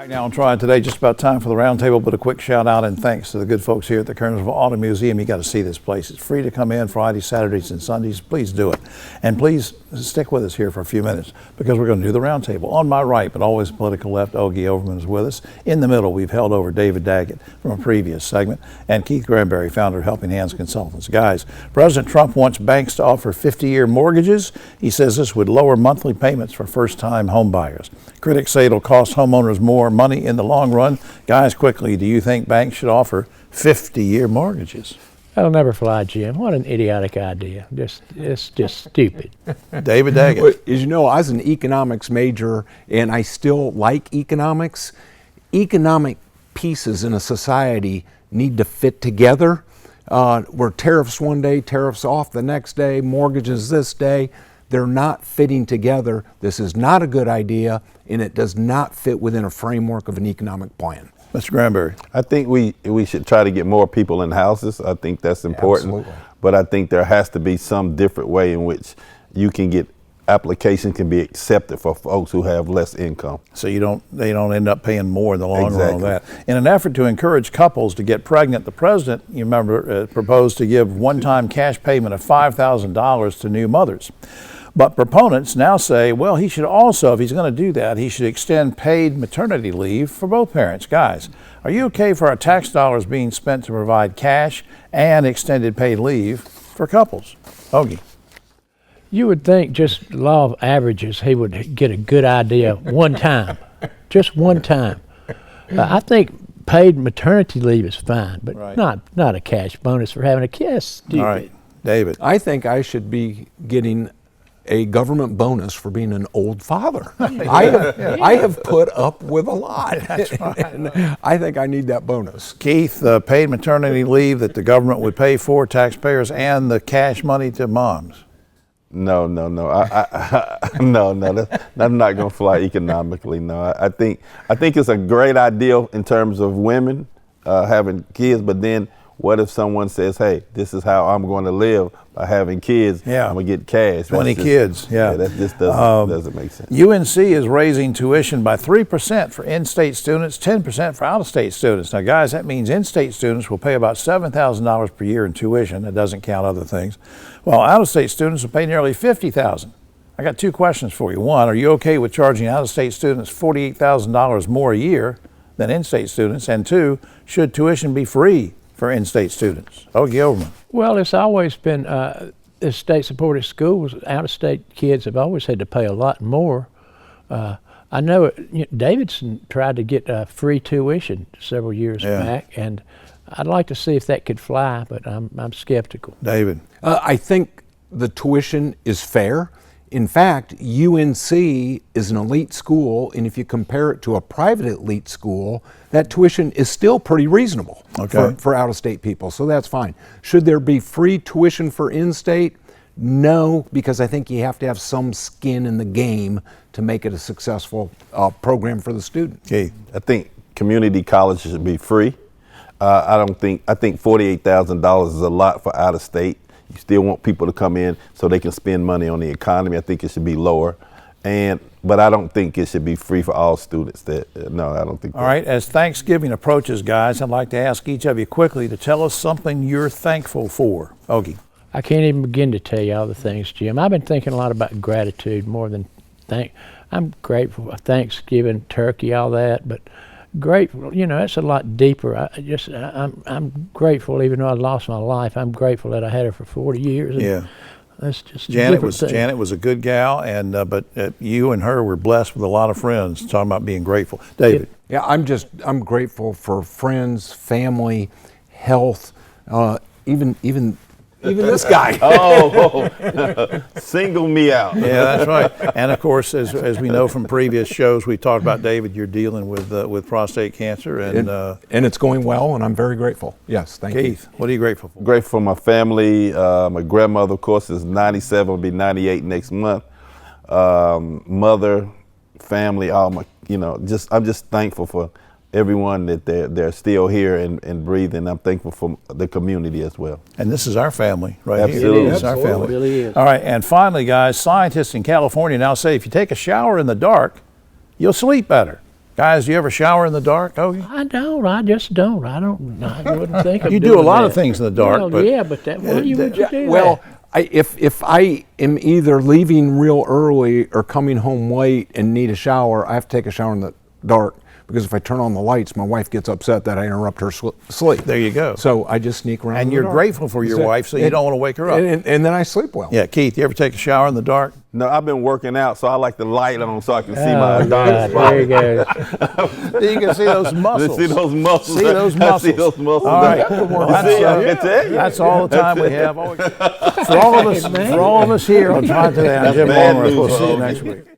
Back now on Triad today, just about time for the roundtable, but a quick shout out and thanks to the good folks here at the Kernersville Auto Museum. You got to see this place. It's free to come in Fridays, Saturdays, and Sundays. Please do it. And please stick with us here for a few minutes because we're going to do the roundtable. On my right, but always political left, Ogie Overman is with us. In the middle, we've held over David Daggett from a previous segment and Keith Granberry, founder of Helping Hands Consultants. Guys, President Trump wants banks to offer 50-year mortgages. He says this would lower monthly payments for first-time home buyers. Critics say it'll cost homeowners more money in the long run. Guys, quickly, do you think banks should offer 50-year mortgages? That'll never fly, Jim. What an idiotic idea. It's just stupid. David Daggett. Well, as you know, I was an economics major, and I still like economics. Economic pieces in a society need to fit together. Where tariffs one day, tariffs off the next day, mortgages this day, they're not fitting together. This is not a good idea, and it does not fit within a framework of an economic plan. Mr. Granberry. I think we should try to get more people in houses. I think that's important. Absolutely. But I think there has to be some different way in which you can get applications can be accepted for folks who have less income. So they don't end up paying more in the long run on Exactly. that. In an effort to encourage couples to get pregnant, the president, you remember, proposed to give one-time cash payment of $5,000 to new mothers. But proponents now say, well, he should also, if he's going to do that, he should extend paid maternity leave for both parents. Guys, are you okay for our tax dollars being spent to provide cash and extended paid leave for couples? Ogie. You would think just law of averages, he would get a good idea one time, just one time. I think paid maternity leave is fine, but Right. not a cash bonus for having a kid. Stupid. All right, David. I think I should be getting a government bonus for being an old father. I have put up with a lot. That's right. And I think I need that bonus. Keith, paid maternity leave that the government would pay for taxpayers and the cash money to moms. No. No. That's not going to fly economically. No, I think it's a great idea in terms of women having kids, but then what if someone says, hey, this is how I'm going to live by having kids? Yeah. I'm going to get cash. 20 kids, yeah. That just doesn't make sense. UNC is raising tuition by 3% for in-state students, 10% for out-of-state students. Now, guys, that means in-state students will pay about $7,000 per year in tuition. That doesn't count other things. While out-of-state students will pay nearly $50,000. I got two questions for you. One, are you okay with charging out-of-state students $48,000 more a year than in-state students? And two, should tuition be free for in-state students? Ogie Overman. Well, it's always been, the state-supported schools, out-of-state kids have always had to pay a lot more. I know Davidson tried to get free tuition several years back, and I'd like to see if that could fly, but I'm skeptical. David. I think the tuition is fair. In fact, UNC is an elite school, and if you compare it to a private elite school, that tuition is still pretty reasonable for out-of-state people, so that's fine. Should there be free tuition for in-state? No, because I think you have to have some skin in the game to make it a successful program for the student. Keith. I think community colleges should be free. I think $48,000 is a lot for out-of-state. You still want people to come in so they can spend money on the economy. I think it should be lower, but I don't think it should be free for all students. No, I don't think. All right, as Thanksgiving approaches, guys, I'd like to ask each of you quickly to tell us something you're thankful for. Ogie. I can't even begin to tell you all the things, Jim. I've been thinking a lot about gratitude more than I'm grateful for Thanksgiving, turkey, all that, but grateful, that's a lot deeper. I'm grateful, even though I lost my life. I'm grateful that I had her for 40 years. And that's just Janet was a good gal, and but you and her were blessed with a lot of friends. Talking about being grateful, David. Yeah, I'm grateful for friends, family, health, even this guy. Single me out. Yeah, that's right. And of course, as we know from previous shows, we talked about, David, you're dealing with prostate cancer, and it's going well, and I'm very grateful. Yes, thank you. Keith, what are you grateful for? Grateful for my family. My grandmother, of course, is 97. Will be 98 next month. Mother, family, all my, I'm just thankful for everyone that they're still here and breathing. I'm thankful for the community as well. And this is our family right Absolutely. here. It's our family. It really is. All right, and finally, guys, scientists in California now say if you take a shower in the dark, you'll sleep better. Guys, do you ever shower in the dark? Oh, I don't. I just don't. I wouldn't think of you doing do a lot of that. things in the dark. Well, but yeah, but that. Why would you do Well, that? if I am either leaving real early or coming home late and need a shower, I have to take a shower in the dark, because if I turn on the lights, my wife gets upset that I interrupt her sleep. There you go. So I just sneak around. And in the you're dark. grateful for your wife, so you don't want to wake her up. And then I sleep well. Yeah, Keith, you ever take a shower in the dark? No, I've been working out, so I like the light on so I can see Oh, my God, dark there you go. You can see those muscles. See those muscles. See those I muscles. see those muscles. All right. That's all the time we have. For all of us here on Try Today, I'm Jim bad Longworth. We'll news see for you all next week.